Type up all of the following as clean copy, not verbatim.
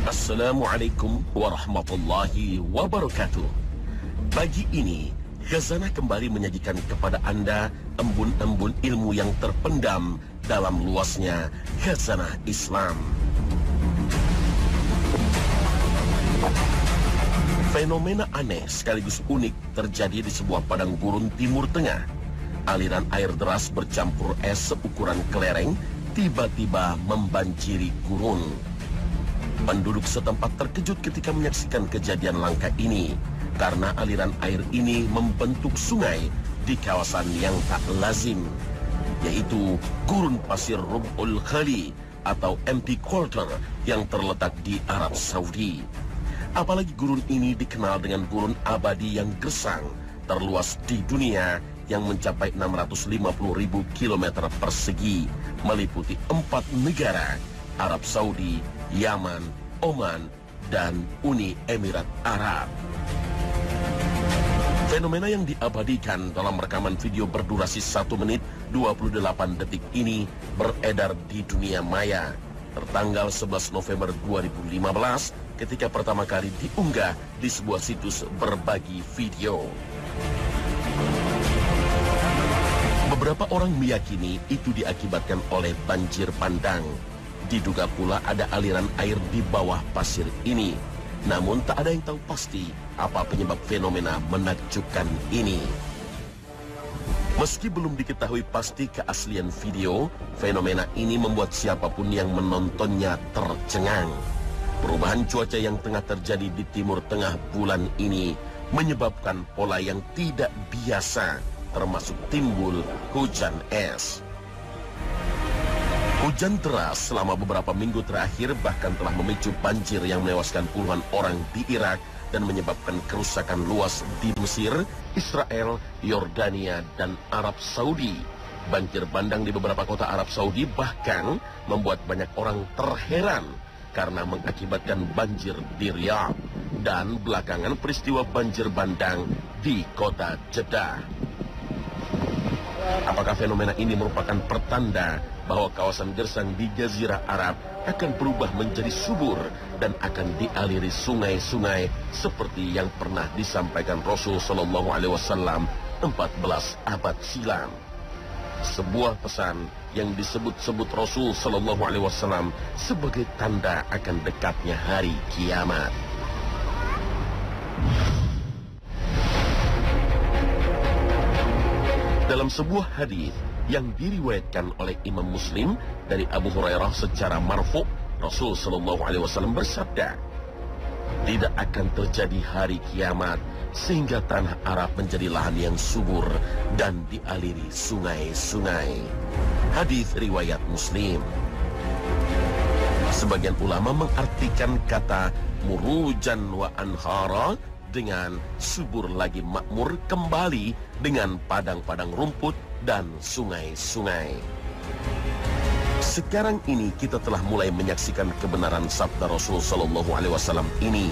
Assalamualaikum warahmatullahi wabarakatuh. Pagi ini, Khazanah kembali menyajikan kepada Anda embun-embun ilmu yang terpendam dalam luasnya Khazanah Islam. Fenomena aneh sekaligus unik terjadi di sebuah padang gurun Timur Tengah. Aliran air deras bercampur es seukuran kelereng tiba-tiba membanjiri gurun. Penduduk setempat terkejut ketika menyaksikan kejadian langka ini, karena aliran air ini membentuk sungai di kawasan yang tak lazim, yaitu gurun pasir Rub'ul Khali atau Empty Quarter yang terletak di Arab Saudi. Apalagi gurun ini dikenal dengan gurun abadi yang gersang, terluas di dunia yang mencapai 650.000 km persegi, meliputi 4 negara, Arab Saudi, Yaman, Oman, dan Uni Emirat Arab. Fenomena yang diabadikan dalam rekaman video berdurasi 1 menit 28 detik ini beredar di dunia maya tertanggal 11 November 2015 ketika pertama kali diunggah di sebuah situs berbagi video. Beberapa orang meyakini itu diakibatkan oleh banjir bandang. Diduga pula ada aliran air di bawah pasir ini. Namun tak ada yang tahu pasti apa penyebab fenomena menakjubkan ini. Meski belum diketahui pasti keaslian video, fenomena ini membuat siapapun yang menontonnya tercengang. Perubahan cuaca yang tengah terjadi di Timur Tengah bulan ini menyebabkan pola yang tidak biasa, termasuk timbul hujan es. Hujan deras selama beberapa minggu terakhir bahkan telah memicu banjir yang menewaskan puluhan orang di Irak dan menyebabkan kerusakan luas di Mesir, Israel, Yordania, dan Arab Saudi. Banjir bandang di beberapa kota Arab Saudi bahkan membuat banyak orang terheran karena mengakibatkan banjir di Riyadh dan belakangan peristiwa banjir bandang di kota Jeddah. Apakah fenomena ini merupakan pertanda bahwa kawasan gersang di Jazirah Arab akan berubah menjadi subur dan akan dialiri sungai-sungai seperti yang pernah disampaikan Rasul Shallallahu Alaihi Wasallam 14 abad silam? Sebuah pesan yang disebut-sebut Rasul Shallallahu Alaihi Wasallam sebagai tanda akan dekatnya hari kiamat. Dalam sebuah hadis yang diriwayatkan oleh Imam Muslim dari Abu Hurairah secara marfu', Rasul Shallallahu Alaihi Wasallam bersabda, tidak akan terjadi hari kiamat sehingga tanah Arab menjadi lahan yang subur dan dialiri sungai-sungai. Hadis riwayat Muslim. Sebagian ulama mengartikan kata murujan wa anhara dengan subur lagi makmur kembali dengan padang-padang rumput dan sungai-sungai. Sekarang ini kita telah mulai menyaksikan kebenaran sabda Rasul Shallallahu Alaihi Wasallam ini.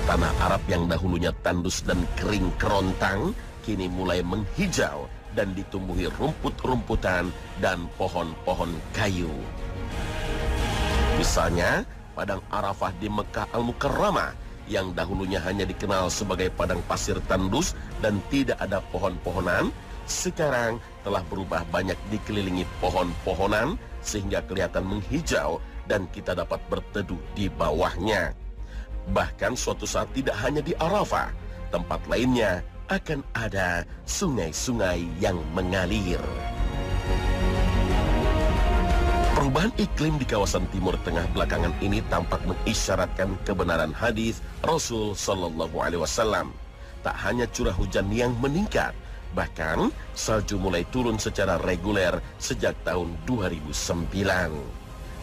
Tanah Arab yang dahulunya tandus dan kering kerontang kini mulai menghijau dan ditumbuhi rumput-rumputan dan pohon-pohon kayu. Misalnya padang Arafah di Mekah Al-Mukarramah yang dahulunya hanya dikenal sebagai padang pasir tandus dan tidak ada pohon-pohonan, sekarang telah berubah banyak dikelilingi pohon-pohonan sehingga kelihatan menghijau dan kita dapat berteduh di bawahnya. Bahkan suatu saat tidak hanya di Arafah, tempat lainnya akan ada sungai-sungai yang mengalir. Perubahan iklim di kawasan Timur Tengah belakangan ini tampak mengisyaratkan kebenaran hadis Rasul Shallallahu Alaihi Wasallam. Tak hanya curah hujan yang meningkat, bahkan salju mulai turun secara reguler sejak tahun 2009.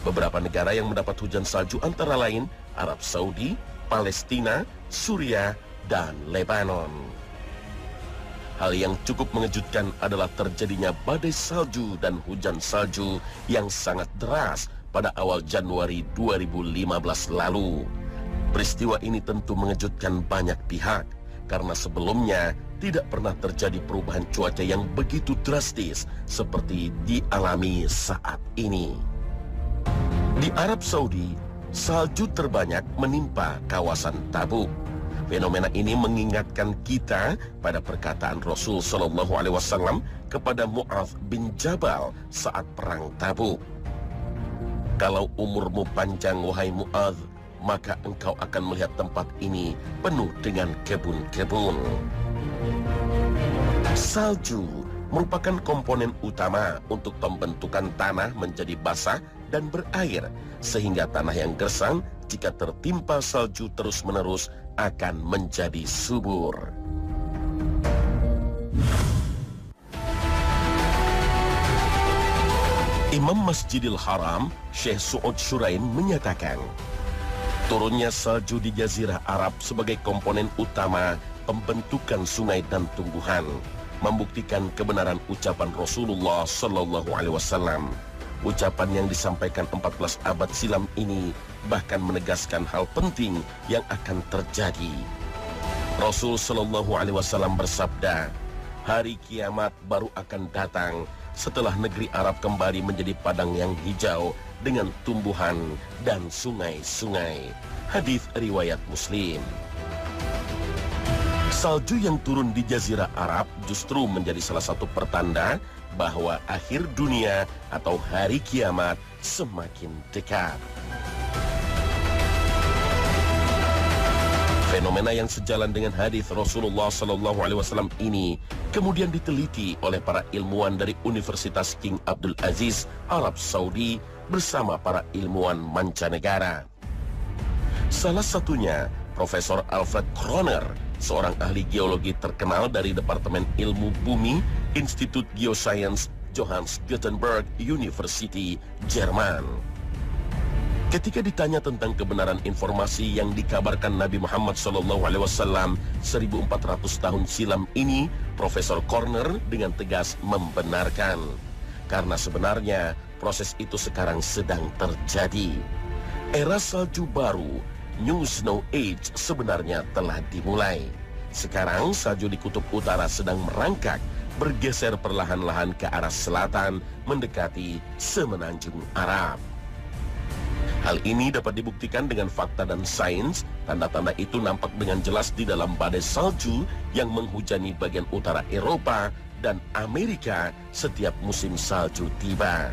Beberapa negara yang mendapat hujan salju antara lain Arab Saudi, Palestina, Suriah, dan Lebanon. Hal yang cukup mengejutkan adalah terjadinya badai salju dan hujan salju yang sangat deras pada awal Januari 2015 lalu. Peristiwa ini tentu mengejutkan banyak pihak karena sebelumnya tidak pernah terjadi perubahan cuaca yang begitu drastis seperti dialami saat ini. Di Arab Saudi, Salju terbanyak menimpa kawasan Tabuk. Fenomena ini mengingatkan kita pada perkataan Rasul Shallallahu Alaihi Wasallam kepada Mu'adz bin Jabal saat perang Tabuk. Kalau umurmu panjang wahai Mu'adz, maka engkau akan melihat tempat ini penuh dengan kebun-kebun. Salju merupakan komponen utama untuk pembentukan tanah menjadi basah dan berair, sehingga tanah yang gersang jika tertimpa salju terus-menerus akan menjadi subur. Imam Masjidil Haram, Syekh Su'ud Syurain menyatakan, turunnya salju di Jazirah Arab sebagai komponen utama pembentukan sungai dan tumbuhan membuktikan kebenaran ucapan Rasulullah Sallallahu Alaihi Wasallam. Ucapan yang disampaikan 14 abad silam ini bahkan menegaskan hal penting yang akan terjadi. Rasul Sallallahu Alaihi Wasallam bersabda, hari kiamat baru akan datang setelah negeri Arab kembali menjadi padang yang hijau dengan tumbuhan dan sungai-sungai. Hadis riwayat Muslim. Salju yang turun di Jazirah Arab justru menjadi salah satu pertanda bahwa akhir dunia atau hari kiamat semakin dekat. Fenomena yang sejalan dengan hadis Rasulullah Sallallahu Alaihi Wasallam ini kemudian diteliti oleh para ilmuwan dari Universitas King Abdul Aziz, Arab Saudi bersama para ilmuwan mancanegara. Salah satunya Profesor Alfred Kroner, seorang ahli geologi terkenal dari Departemen Ilmu Bumi Institut Geoscience Johannes Gutenberg University, Jerman. Ketika ditanya tentang kebenaran informasi yang dikabarkan Nabi Muhammad SAW 1400 tahun silam ini, Profesor Kroner dengan tegas membenarkan. Karena sebenarnya proses itu sekarang sedang terjadi. Era salju baru, New Snow Age, sebenarnya telah dimulai. Sekarang salju di kutub utara sedang merangkak, bergeser perlahan-lahan ke arah selatan, mendekati semenanjung Arab. Hal ini dapat dibuktikan dengan fakta dan sains. Tanda-tanda itu nampak dengan jelas di dalam badai salju yang menghujani bagian utara Eropa dan Amerika setiap musim salju tiba.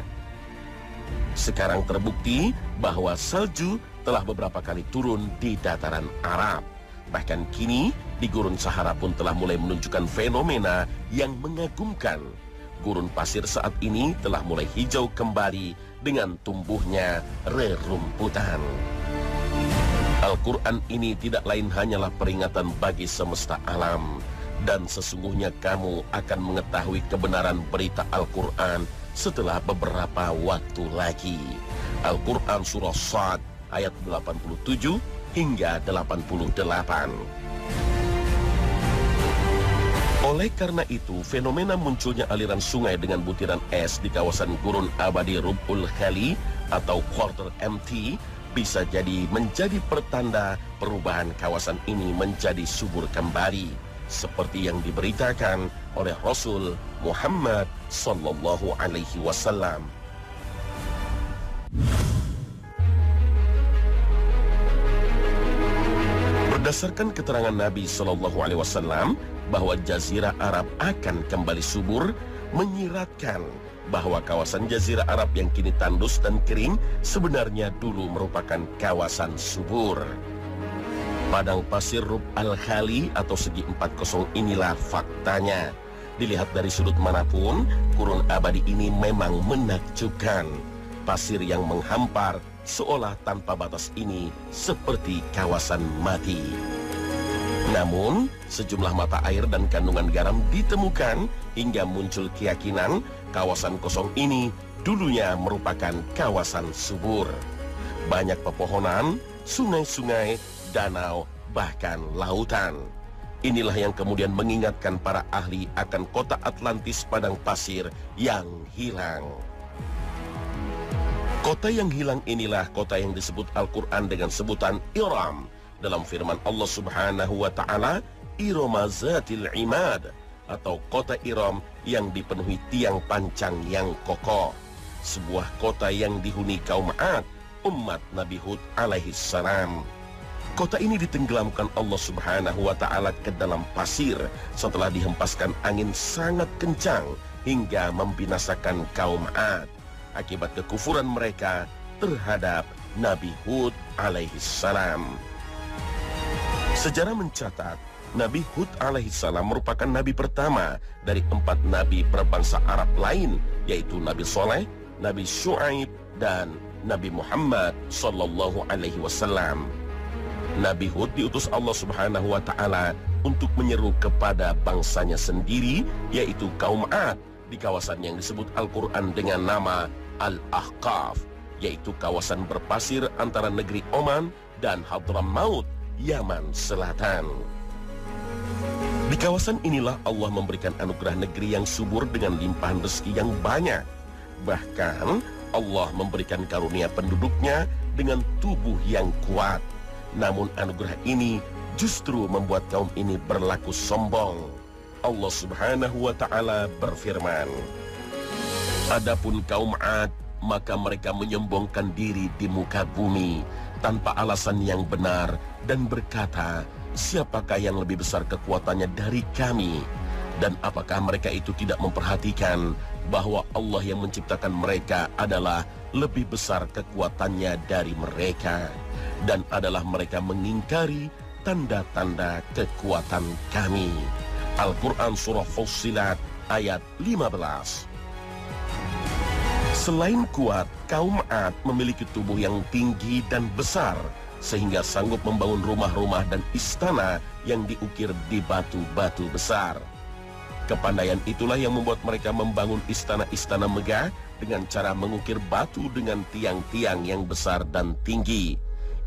Sekarang terbukti bahwa salju telah beberapa kali turun di dataran Arab. Bahkan kini di Gurun Sahara pun telah mulai menunjukkan fenomena yang mengagumkan. Gurun pasir saat ini telah mulai hijau kembali dengan tumbuhnya rerumputan. Al-Quran ini tidak lain hanyalah peringatan bagi semesta alam. Dan sesungguhnya kamu akan mengetahui kebenaran berita Al-Quran setelah beberapa waktu lagi. Al-Quran Surah Shad ayat 87 hingga 88. Oleh karena itu, fenomena munculnya aliran sungai dengan butiran es di kawasan gurun abadi Rub'ul Khali atau Quarter MT bisa jadi menjadi pertanda perubahan kawasan ini menjadi subur kembali, seperti yang diberitakan oleh Rasul Muhammad Sallallahu Alaihi Wasallam. Berdasarkan keterangan Nabi Sallallahu Alaihi Wasallam bahwa Jazirah Arab akan kembali subur, menyiratkan bahwa kawasan Jazirah Arab yang kini tandus dan kering sebenarnya dulu merupakan kawasan subur. Padang pasir Rub al-Khali atau segi 40 inilah faktanya. Dilihat dari sudut manapun, gurun abadi ini memang menakjubkan. Pasir yang menghampar seolah tanpa batas ini seperti kawasan mati. Namun, sejumlah mata air dan kandungan garam ditemukan hingga muncul keyakinan kawasan kosong ini dulunya merupakan kawasan subur. Banyak pepohonan, sungai-sungai, danau, bahkan lautan. Inilah yang kemudian mengingatkan para ahli akan kota Atlantis padang pasir yang hilang. Kota yang hilang inilah kota yang disebut Al-Quran dengan sebutan Iram. Dalam firman Allah Subhanahu wa Ta'ala, Irama Zatil Imad, atau kota Iram yang dipenuhi tiang pancang yang kokoh. Sebuah kota yang dihuni kaum Ad, umat Nabi Hud alaihi salam. Kota ini ditenggelamkan Allah Subhanahu wa Ta'ala ke dalam pasir setelah dihempaskan angin sangat kencang hingga membinasakan kaum 'Ad akibat kekufuran mereka terhadap Nabi Hud alaihi salam. Sejarah mencatat Nabi Hud alaihi salam merupakan nabi pertama dari 4 nabi berbangsa Arab lain, yaitu Nabi Soleh, Nabi Syu'aib, dan Nabi Muhammad sallallahu alaihi wasallam. Nabi Hud diutus Allah Subhanahu wa Ta'ala untuk menyeru kepada bangsanya sendiri, yaitu kaum 'Ad, di kawasan yang disebut Al-Quran dengan nama Al-Ahqaf, yaitu kawasan berpasir antara negeri Oman dan Hadramaut, Yaman Selatan. Di kawasan inilah Allah memberikan anugerah negeri yang subur dengan limpahan rezeki yang banyak. Bahkan Allah memberikan karunia penduduknya dengan tubuh yang kuat. Namun anugerah ini justru membuat kaum ini berlaku sombong. Allah Subhanahu wa Ta'ala berfirman, "Adapun kaum 'Ad, maka mereka menyombongkan diri di muka bumi tanpa alasan yang benar dan berkata, siapakah yang lebih besar kekuatannya dari kami? Dan apakah mereka itu tidak memperhatikan bahwa Allah yang menciptakan mereka adalah lebih besar kekuatannya dari mereka, dan adalah mereka mengingkari tanda-tanda kekuatan kami." Al-Quran Surah Fussilat ayat 15. Selain kuat, kaum 'Ad memiliki tubuh yang tinggi dan besar sehingga sanggup membangun rumah-rumah dan istana yang diukir di batu-batu besar. Kepandaian itulah yang membuat mereka membangun istana-istana megah dengan cara mengukir batu dengan tiang-tiang yang besar dan tinggi.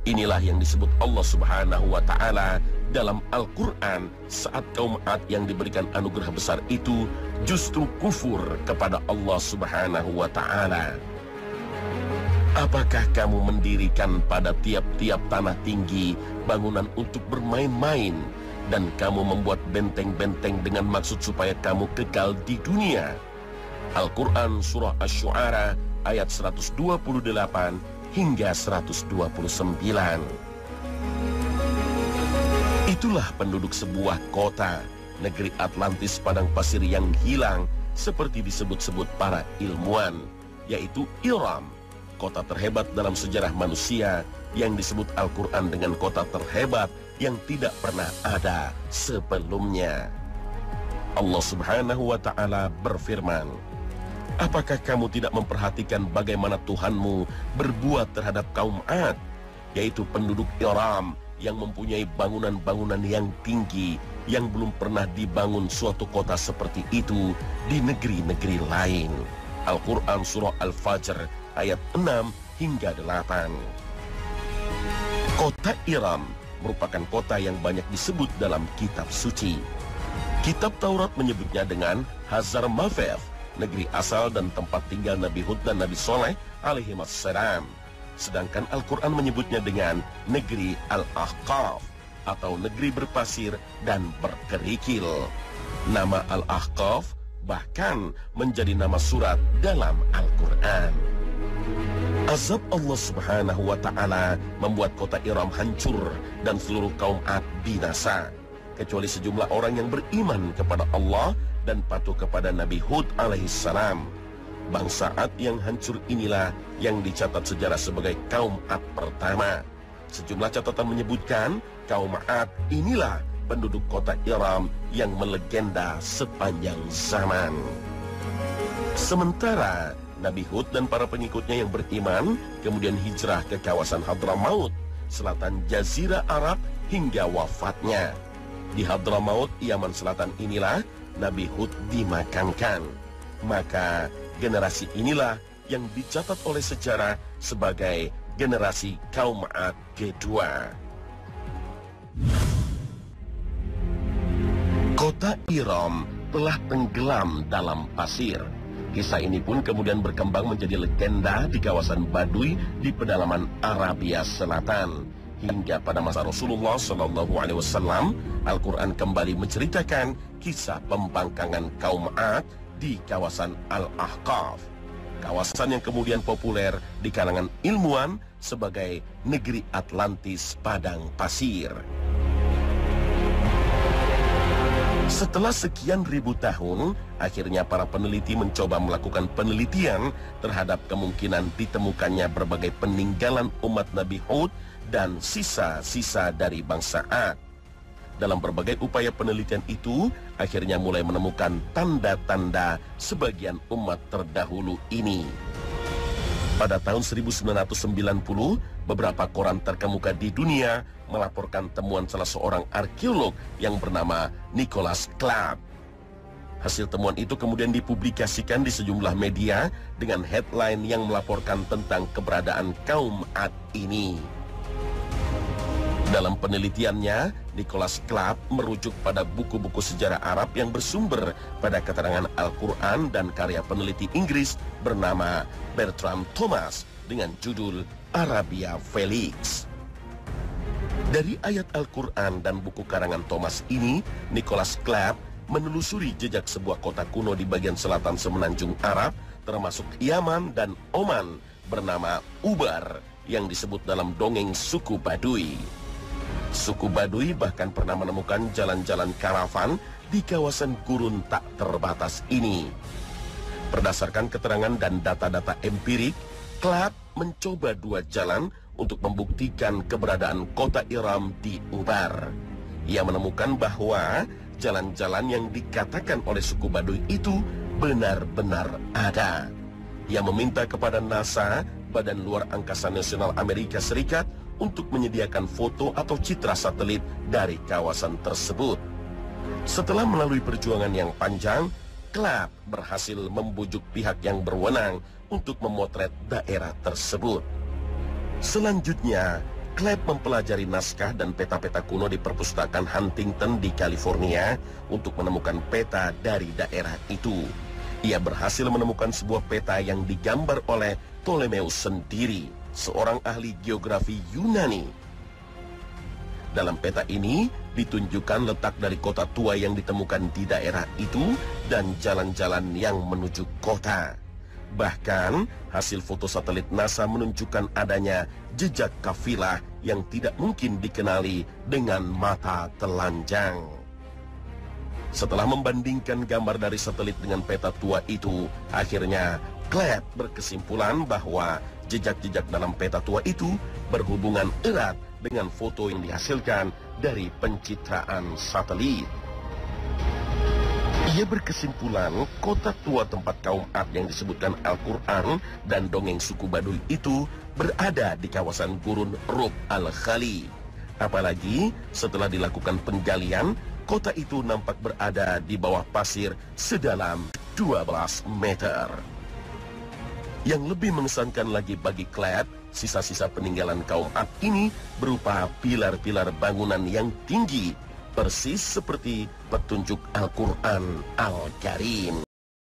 Inilah yang disebut Allah Subhanahu wa Ta'ala dalam Al-Quran saat kaum 'Ad yang diberikan anugerah besar itu justru kufur kepada Allah Subhanahu wa Ta'ala. Apakah kamu mendirikan pada tiap-tiap tanah tinggi bangunan untuk bermain-main, dan kamu membuat benteng-benteng dengan maksud supaya kamu kekal di dunia? Al-Quran Surah Asy-Syu'ara ayat 128 hingga 129. Itulah penduduk sebuah kota, negeri Atlantis padang pasir yang hilang seperti disebut-sebut para ilmuwan, yaitu Iram, kota terhebat dalam sejarah manusia yang disebut Al-Quran dengan kota terhebat yang tidak pernah ada sebelumnya. Allah Subhanahu wa Ta'ala berfirman, "Apakah kamu tidak memperhatikan bagaimana Tuhanmu berbuat terhadap kaum 'Ad, yaitu penduduk Iram yang mempunyai bangunan-bangunan yang tinggi yang belum pernah dibangun suatu kota seperti itu di negeri-negeri lain." Al-Quran Surah Al-Fajr ayat 6 hingga 8. Kota Iram merupakan kota yang banyak disebut dalam kitab suci. Kitab Taurat menyebutnya dengan Hazar Maveth, negeri asal dan tempat tinggal Nabi Hud dan Nabi Soleh alaihimassalam. Sedangkan Al-Quran menyebutnya dengan negeri Al-Ahqaf atau negeri berpasir dan berkerikil. Nama Al-Ahqaf bahkan menjadi nama surat dalam Al-Quran. Azab Allah Subhanahu wa Ta'ala membuat kota Iram hancur dan seluruh kaum 'Ad binasa, kecuali sejumlah orang yang beriman kepada Allah dan patuh kepada Nabi Hud alaihissalam. Bangsa 'Ad yang hancur inilah yang dicatat sejarah sebagai kaum 'Ad pertama. Sejumlah catatan menyebutkan kaum 'Ad inilah penduduk kota Iram yang melegenda sepanjang zaman. Sementara Nabi Hud dan para pengikutnya yang beriman kemudian hijrah ke kawasan Hadramaut, selatan Jazirah Arab hingga wafatnya. Di Hadramaut, Yaman Selatan inilah Nabi Hud dimakamkan. Maka generasi inilah yang dicatat oleh sejarah sebagai generasi kaum 'Ad kedua. Kota Iram telah tenggelam dalam pasir. Kisah ini pun kemudian berkembang menjadi legenda di kawasan Baduy di pedalaman Arabia Selatan. Hingga pada masa Rasulullah SAW, Al-Quran kembali menceritakan kisah pembangkangan kaum 'Ad di kawasan Al-Ahqaf. kawasan yang kemudian populer di kalangan ilmuwan sebagai negeri Atlantis padang pasir. Setelah sekian ribu tahun, akhirnya para peneliti mencoba melakukan penelitian terhadap kemungkinan ditemukannya berbagai peninggalan umat Nabi Hud dan sisa-sisa dari bangsa Ad. Dalam berbagai upaya penelitian itu, akhirnya mulai menemukan tanda-tanda sebagian umat terdahulu ini. Pada tahun 1990, beberapa koran terkemuka di dunia melaporkan temuan salah seorang arkeolog yang bernama Nicholas Clapp. Hasil temuan itu kemudian dipublikasikan di sejumlah media dengan headline yang melaporkan tentang keberadaan kaum Ad ini. Dalam penelitiannya, Nicholas Clapp merujuk pada buku-buku sejarah Arab yang bersumber pada keterangan Al-Quran dan karya peneliti Inggris bernama Bertram Thomas dengan judul Arabia Felix. Dari ayat Al-Quran dan buku karangan Thomas ini, Nicholas Clapp menelusuri jejak sebuah kota kuno di bagian selatan semenanjung Arab, termasuk Yaman dan Oman, bernama Ubar, yang disebut dalam dongeng suku Baduy. Suku Baduy bahkan pernah menemukan jalan-jalan karavan di kawasan gurun tak terbatas ini. Berdasarkan keterangan dan data-data empirik, Clapp mencoba dua jalan untuk membuktikan keberadaan kota Iram di Ubar. Ia menemukan bahwa jalan-jalan yang dikatakan oleh suku Baduy itu benar-benar ada. Ia meminta kepada NASA, Badan Luar Angkasa Nasional Amerika Serikat, untuk menyediakan foto atau citra satelit dari kawasan tersebut. Setelah melalui perjuangan yang panjang, Clapp berhasil membujuk pihak yang berwenang untuk memotret daerah tersebut. Selanjutnya, Clapp mempelajari naskah dan peta-peta kuno di perpustakaan Huntington di California untuk menemukan peta dari daerah itu. Ia berhasil menemukan sebuah peta yang digambar oleh Ptolemeus sendiri, seorang ahli geografi Yunani. Dalam peta ini ditunjukkan letak dari kota tua yang ditemukan di daerah itu dan jalan-jalan yang menuju kota. Bahkan hasil foto satelit NASA menunjukkan adanya jejak kafilah yang tidak mungkin dikenali dengan mata telanjang. Setelah membandingkan gambar dari satelit dengan peta tua itu, akhirnya Clapp berkesimpulan bahwa jejak-jejak dalam peta tua itu berhubungan erat dengan foto yang dihasilkan dari pencitraan satelit. Ia berkesimpulan kota tua tempat kaum Ad yang disebutkan Al-Quran dan dongeng suku Baduy itu berada di kawasan gurun Rub al-Khali. Apalagi setelah dilakukan penggalian, kota itu nampak berada di bawah pasir sedalam 12 meter. Yang lebih mengesankan lagi bagi Clapp, sisa-sisa peninggalan kaum Ad ini berupa pilar-pilar bangunan yang tinggi, persis seperti petunjuk Al-Quran Al-Karim.